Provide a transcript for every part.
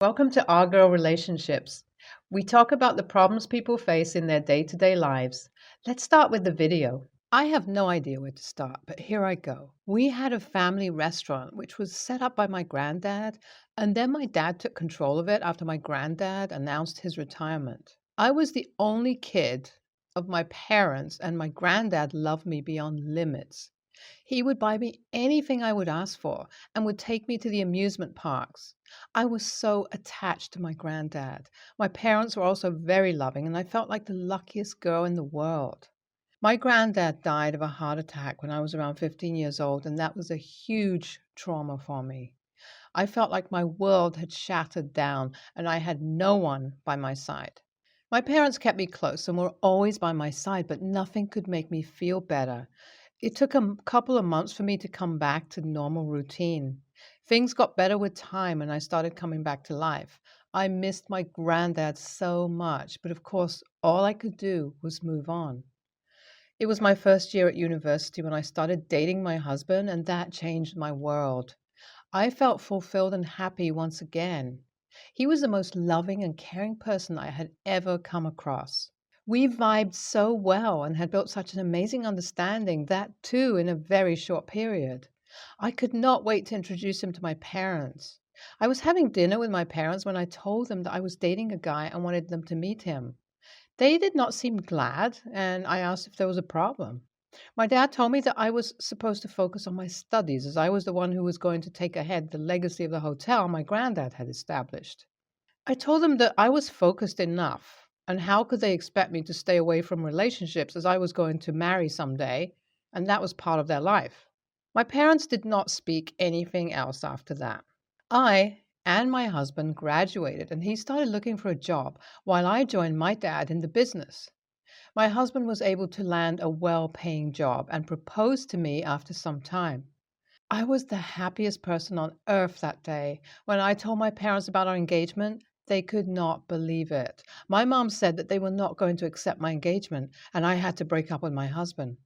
Welcome to Our Girl Relationships. We talk about the problems people face in their day to day lives. Let's start with the video. I have no idea where to start, but here I go. We had a family restaurant which was set up by my granddad, and then my dad took control of it after my granddad announced his retirement. I was the only kid of my parents, and my granddad loved me beyond limits. He would buy me anything I would ask for and would take me to the amusement parks. I was so attached to my granddad. My parents were also very loving, and I felt like the luckiest girl in the world. My granddad died of a heart attack when I was around 15 years old, and that was a huge trauma for me. I felt like my world had shattered down and I had no one by my side. My parents kept me close and were always by my side, but nothing could make me feel better. It took a couple of months for me to come back to normal routine. Things got better with time and I started coming back to life. I missed my granddad so much, but of course, all I could do was move on. It was my first year at university when I started dating my husband, and that changed my world. I felt fulfilled and happy once again. He was the most loving and caring person I had ever come across. We vibed so well and had built such an amazing understanding, that too in a very short period. I could not wait to introduce him to my parents. I was having dinner with my parents when I told them that I was dating a guy and wanted them to meet him. They did not seem glad, and I asked if there was a problem. My dad told me that I was supposed to focus on my studies, as I was the one who was going to take ahead the legacy of the hotel my granddad had established. I told them that I was focused enough, and how could they expect me to stay away from relationships as I was going to marry someday, and that was part of their life. My parents did not speak anything else after that. I and my husband graduated, and he started looking for a job while I joined my dad in the business. My husband was able to land a well paying job and proposed to me after some time. I was the happiest person on earth that day. When I told my parents about our engagement, they could not believe it. My mom said that they were not going to accept my engagement and I had to break up with my husband.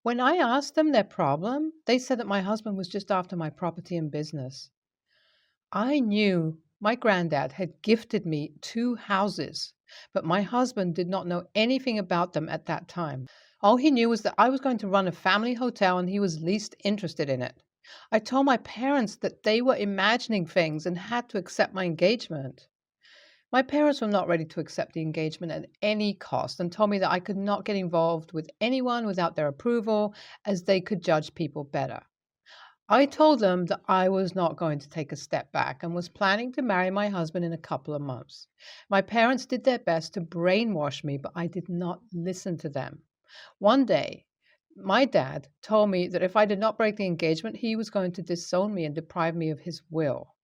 When I asked them their problem, they said that my husband was just after my property and business. I knew my granddad had gifted me two houses, but my husband did not know anything about them at that time. All he knew was that I was going to run a family hotel and he was least interested in it. I told my parents that they were imagining things and had to accept my engagement. My parents were not ready to accept the engagement at any cost and told me that I could not get involved with anyone without their approval, as they could judge people better. I told them that I was not going to take a step back and was planning to marry my husband in a couple of months. My parents did their best to brainwash me, but I did not listen to them. One day, my dad told me that if I did not break the engagement, he was going to disown me and deprive me of his will.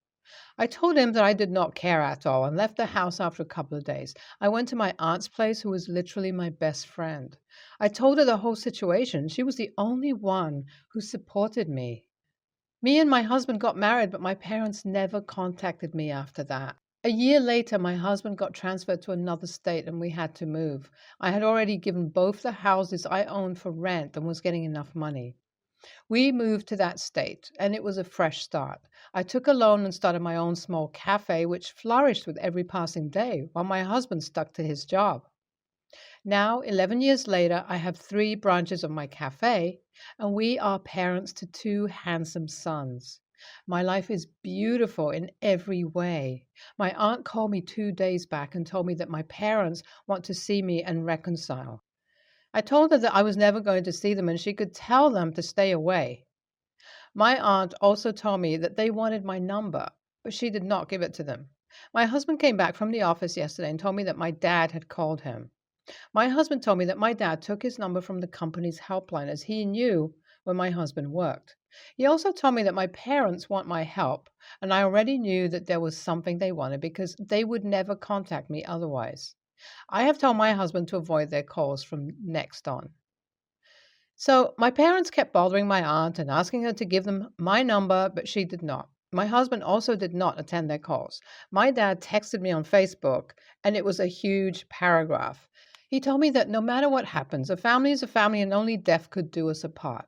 I told him that I did not care at all and left the house after a couple of days. I went to my aunt's place, who was literally my best friend. I told her the whole situation. She was the only one who supported me. Me and my husband got married, but my parents never contacted me after that. A year later, my husband got transferred to another state and we had to move. I had already given both the houses I owned for rent and was getting enough money. We moved to that state and it was a fresh start. I took a loan and started my own small cafe, which flourished with every passing day while my husband stuck to his job. Now, 11 years later, I have three branches of my cafe, and we are parents to two handsome sons. My life is beautiful in every way. My aunt called me 2 days back and told me that my parents want to see me and reconcile. I told her that I was never going to see them and she could tell them to stay away. My aunt also told me that they wanted my number, but she did not give it to them. My husband came back from the office yesterday and told me that my dad had called him. My husband told me that my dad took his number from the company's helpline, as he knew where my husband worked. He also told me that my parents want my help, and I already knew that there was something they wanted because they would never contact me otherwise. I have told my husband to avoid their calls from next on. So my parents kept bothering my aunt and asking her to give them my number, but she did not. My husband also did not attend their calls. My dad texted me on Facebook, and it was a huge paragraph. He told me that no matter what happens, a family is a family and only death could do us apart.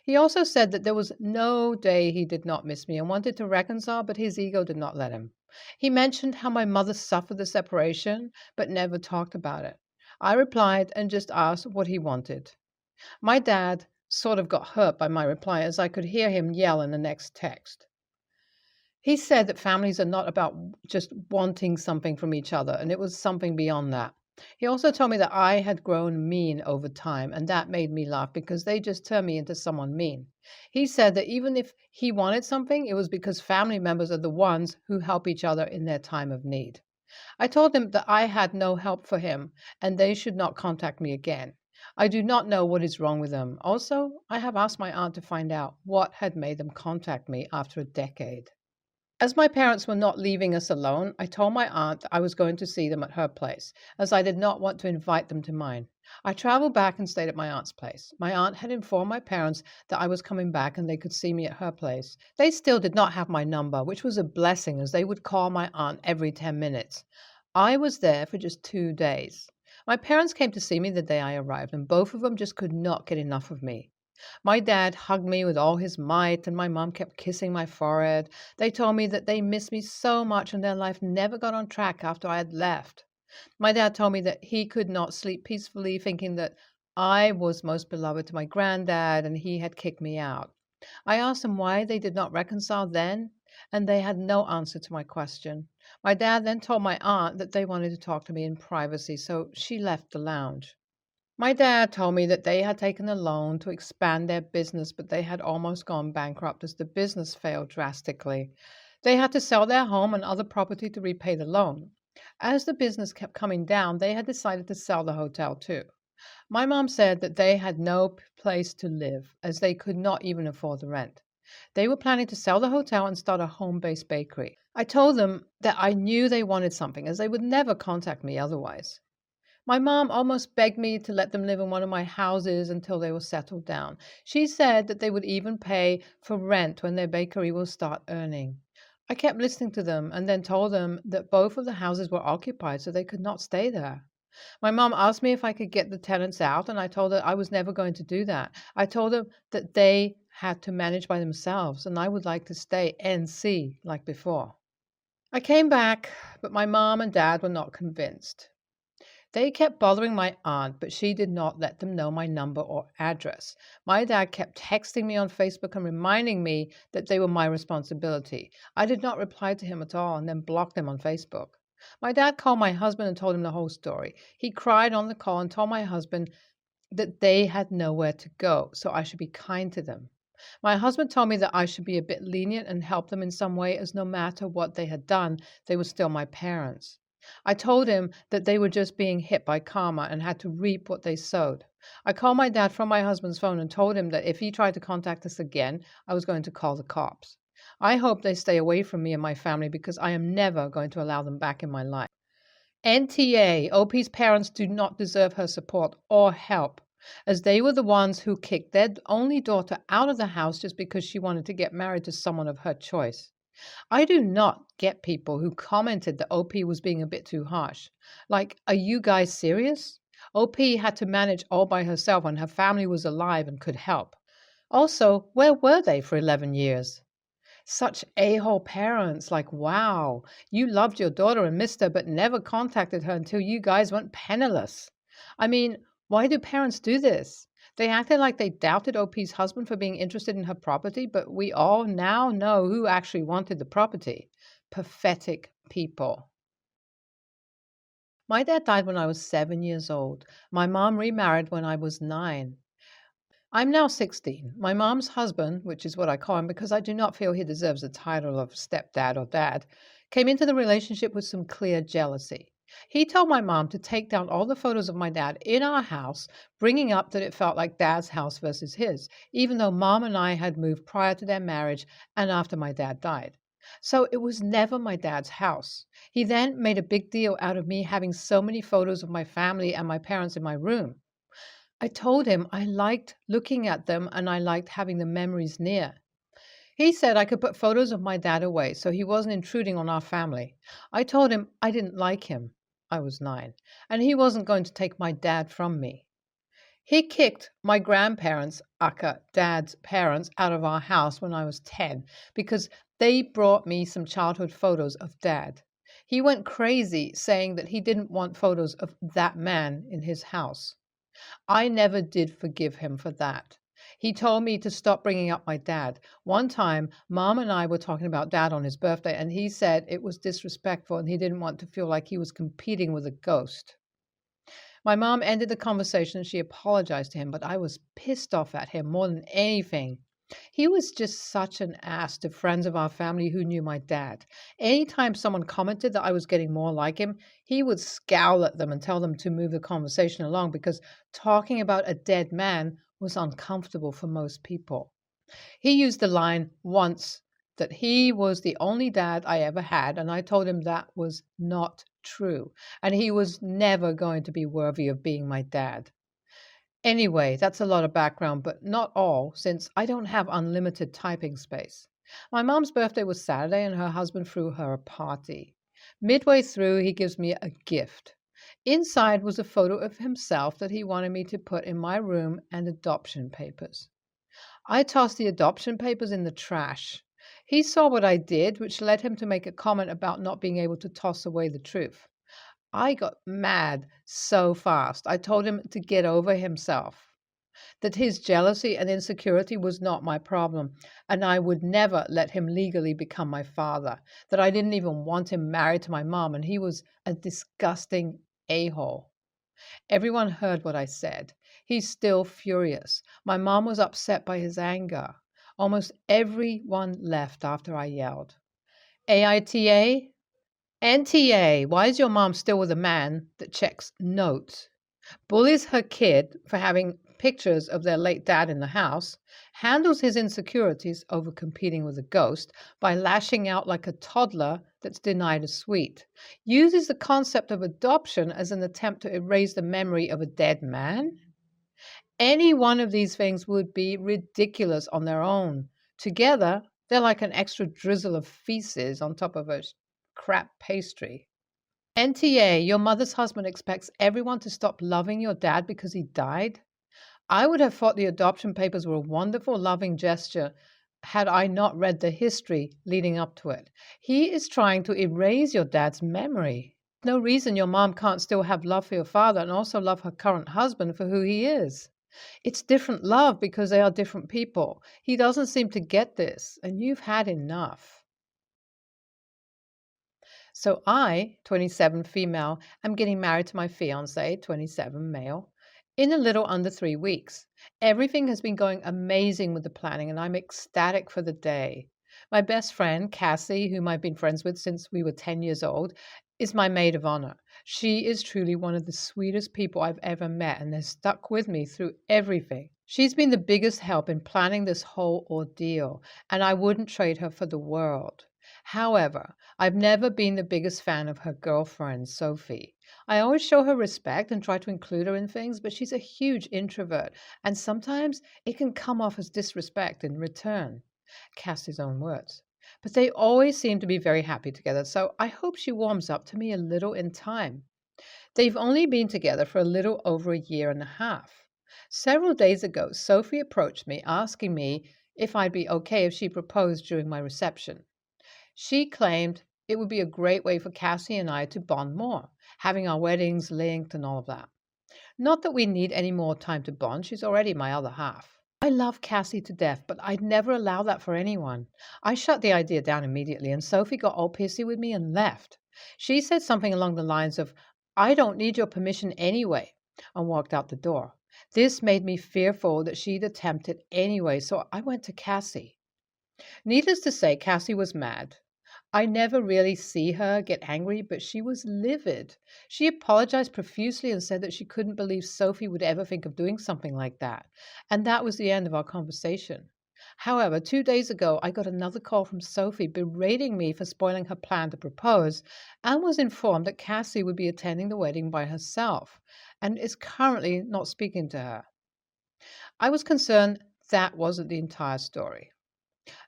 He also said that there was no day he did not miss me and wanted to reconcile, but his ego did not let him. He mentioned how my mother suffered the separation, but never talked about it. I replied and just asked what he wanted. My dad sort of got hurt by my reply as I could hear him yell in the next text. He said that families are not about just wanting something from each other, and it was something beyond that. He also told me that I had grown mean over time, and that made me laugh because they just turned me into someone mean. He said that even if he wanted something, it was because family members are the ones who help each other in their time of need. I told him that I had no help for him and they should not contact me again. I do not know what is wrong with them. Also, I have asked my aunt to find out what had made them contact me after a decade. As my parents were not leaving us alone, I told my aunt that I was going to see them at her place, as I did not want to invite them to mine. I traveled back and stayed at my aunt's place. My aunt had informed my parents that I was coming back and they could see me at her place. They still did not have my number, which was a blessing as they would call my aunt every 10 minutes. I was there for just 2 days. My parents came to see me the day I arrived, and both of them just could not get enough of me. My dad hugged me with all his might, and my mom kept kissing my forehead. They told me that they missed me so much and their life never got on track after I had left. My dad told me that he could not sleep peacefully, thinking that I was most beloved to my granddad and he had kicked me out. I asked them why they did not reconcile then, and they had no answer to my question. My dad then told my aunt that they wanted to talk to me in privacy, so she left the lounge. My dad told me that they had taken a loan to expand their business, but they had almost gone bankrupt as the business failed drastically. They had to sell their home and other property to repay the loan. As the business kept coming down, they had decided to sell the hotel too. My mom said that they had no place to live as they could not even afford the rent. They were planning to sell the hotel and start a home-based bakery. I told them that I knew they wanted something as they would never contact me otherwise. My mom almost begged me to let them live in one of my houses until they were settled down. She said that they would even pay for rent when their bakery will start earning. I kept listening to them and then told them that both of the houses were occupied so they could not stay there. My mom asked me if I could get the tenants out, and I told her I was never going to do that. I told them that they had to manage by themselves and I would like to stay NC like before. I came back, but my mom and dad were not convinced. They kept bothering my aunt, but she did not let them know my number or address. My dad kept texting me on Facebook and reminding me that they were my responsibility. I did not reply to him at all and then blocked him on Facebook. My dad called my husband and told him the whole story. He cried on the call and told my husband that they had nowhere to go, so I should be kind to them. My husband told me that I should be a bit lenient and help them in some way, as no matter what they had done, they were still my parents. I told him that they were just being hit by karma and had to reap what they sowed. I called my dad from my husband's phone and told him that if he tried to contact us again, I was going to call the cops. I hope they stay away from me and my family because I am never going to allow them back in my life. NTA, OP's parents do not deserve her support or help, as they were the ones who kicked their only daughter out of the house just because she wanted to get married to someone of her choice. I do not get people who commented that OP was being a bit too harsh. Like, are you guys serious? OP had to manage all by herself when her family was alive and could help. Also, where were they for 11 years? Such a-hole parents, like, wow, you loved your daughter and missed her, but never contacted her until you guys went penniless. I mean, why do parents do this? They acted like they doubted OP's husband for being interested in her property, but we all now know who actually wanted the property. Pathetic people. My dad died when I was 7 years old. My mom remarried when I was 9. I'm now 16. My mom's husband, which is what I call him because I do not feel he deserves the title of stepdad or dad, came into the relationship with some clear jealousy. He told my mom to take down all the photos of my dad in our house, bringing up that it felt like dad's house versus his, even though mom and I had moved prior to their marriage and after my dad died. So it was never my dad's house. He then made a big deal out of me having so many photos of my family and my parents in my room. I told him I liked looking at them and I liked having the memories near. He said I could put photos of my dad away so he wasn't intruding on our family. I told him I didn't like him. I was 9, and he wasn't going to take my dad from me. He kicked my grandparents aka dad's parents, out of our house when I was 10 because they brought me some childhood photos of dad. He went crazy saying that he didn't want photos of that man in his house. I never did forgive him for that. He told me to stop bringing up my dad. One time, mom and I were talking about dad on his birthday, and he said it was disrespectful and he didn't want to feel like he was competing with a ghost. My mom ended the conversation. She apologized to him, but I was pissed off at him more than anything. He was just such an ass to friends of our family who knew my dad. Anytime someone commented that I was getting more like him, he would scowl at them and tell them to move the conversation along because talking about a dead man was uncomfortable for most people. He used the line once that he was the only dad I ever had, and I told him that was not true, and he was never going to be worthy of being my dad. Anyway, that's a lot of background, but not all, since I don't have unlimited typing space. My mom's birthday was Saturday, and her husband threw her a party. Midway through, he gives me a gift. Inside was a photo of himself that he wanted me to put in my room and adoption papers. I tossed the adoption papers in the trash. He saw what I did, which led him to make a comment about not being able to toss away the truth. I got mad so fast. I told him to get over himself, that his jealousy and insecurity was not my problem, and I would never let him legally become my father, that I didn't even want him married to my mom, and he was a disgusting a-hole. Everyone heard what I said. He's still furious. My mom was upset by his anger. Almost everyone left after I yelled. AITA? NTA, why is your mom still with a man that checks notes, bullies her kid for having pictures of their late dad in the house, handles his insecurities over competing with a ghost by lashing out like a toddler that's denied a sweet, uses the concept of adoption as an attempt to erase the memory of a dead man? Any one of these things would be ridiculous on their own. Together, they're like an extra drizzle of feces on top of a crap pastry. NTA, your mother's husband expects everyone to stop loving your dad because he died? I would have thought the adoption papers were a wonderful, loving gesture had I not read the history leading up to it. He is trying to erase your dad's memory. No reason your mom can't still have love for your father and also love her current husband for who he is. It's different love because they are different people. He doesn't seem to get this, and you've had enough. So I, 27 female, am getting married to my fiance, 27 male, in a little under 3 weeks. Everything has been going amazing with the planning, and I'm ecstatic for the day. My best friend, Cassie, whom I've been friends with since we were 10 years old, is my maid of honor. She is truly one of the sweetest people I've ever met and has stuck with me through everything. She's been the biggest help in planning this whole ordeal, and I wouldn't trade her for the world. However, I've never been the biggest fan of her girlfriend, Sophie. I always show her respect and try to include her in things, but she's a huge introvert, and sometimes it can come off as disrespect in return. Cassie's own words. But they always seem to be very happy together, so I hope she warms up to me a little in time. They've only been together for a little over a year and a half. Several days ago, Sophie approached me asking me if I'd be okay if she proposed during my reception. She claimed it would be a great way for Cassie and I to bond more, having our weddings linked and all of that. Not that we need any more time to bond, she's already my other half. I love Cassie to death, but I'd never allow that for anyone. I shut the idea down immediately, and Sophie got all pissy with me and left. She said something along the lines of, I don't need your permission anyway, and walked out the door. This made me fearful that she'd attempt it anyway, so I went to Cassie. Needless to say, Cassie was mad. I never really see her get angry, but she was livid. She apologized profusely and said that she couldn't believe Sophie would ever think of doing something like that. And that was the end of our conversation. However, 2 days ago, I got another call from Sophie berating me for spoiling her plan to propose and was informed that Cassie would be attending the wedding by herself and is currently not speaking to her. I was concerned that wasn't the entire story.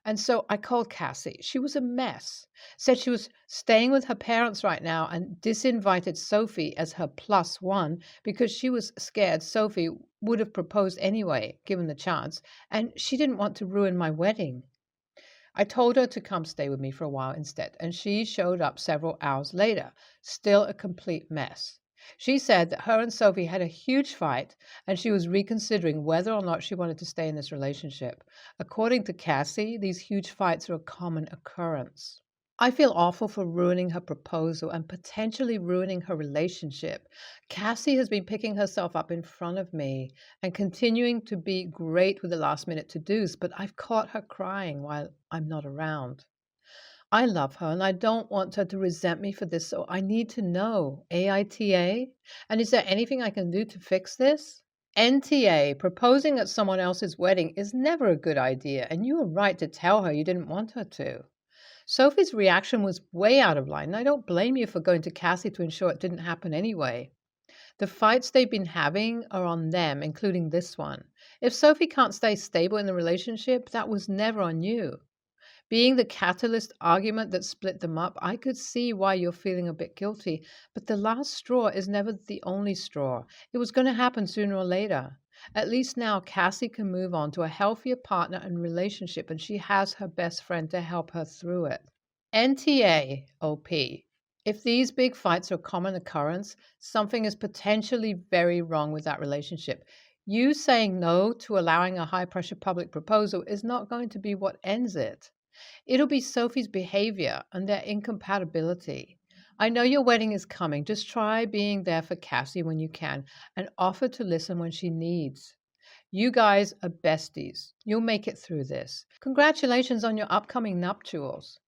And so I called Cassie. She was a mess. Said she was staying with her parents right now and disinvited Sophie as her +1 because she was scared Sophie would have proposed anyway, given the chance, and she didn't want to ruin my wedding. I told her to come stay with me for a while instead, and she showed up several hours later, still a complete mess. She said that her and Sophie had a huge fight and she was reconsidering whether or not she wanted to stay in this relationship. According to Cassie, these huge fights are a common occurrence. I feel awful for ruining her proposal and potentially ruining her relationship. Cassie has been picking herself up in front of me and continuing to be great with the last minute to dos, but I've caught her crying while I'm not around. I love her and I don't want her to resent me for this, so I need to know. AITA? And is there anything I can do to fix this? NTA, proposing at someone else's wedding is never a good idea, and you were right to tell her you didn't want her to. Sophie's reaction was way out of line, and I don't blame you for going to Cassie to ensure it didn't happen anyway. The fights they've been having are on them, including this one. If Sophie can't stay stable in the relationship, that was never on you. Being the catalyst argument that split them up, I could see why you're feeling a bit guilty, but the last straw is never the only straw. It was going to happen sooner or later. At least now Cassie can move on to a healthier partner and relationship, and she has her best friend to help her through it. NTA, OP. If these big fights are a common occurrence, something is potentially very wrong with that relationship. You saying no to allowing a high pressure public proposal is not going to be what ends it. It'll be Sophie's behavior and their incompatibility. I know your wedding is coming. Just try being there for Cassie when you can and offer to listen when she needs. You guys are besties. You'll make it through this. Congratulations on your upcoming nuptials.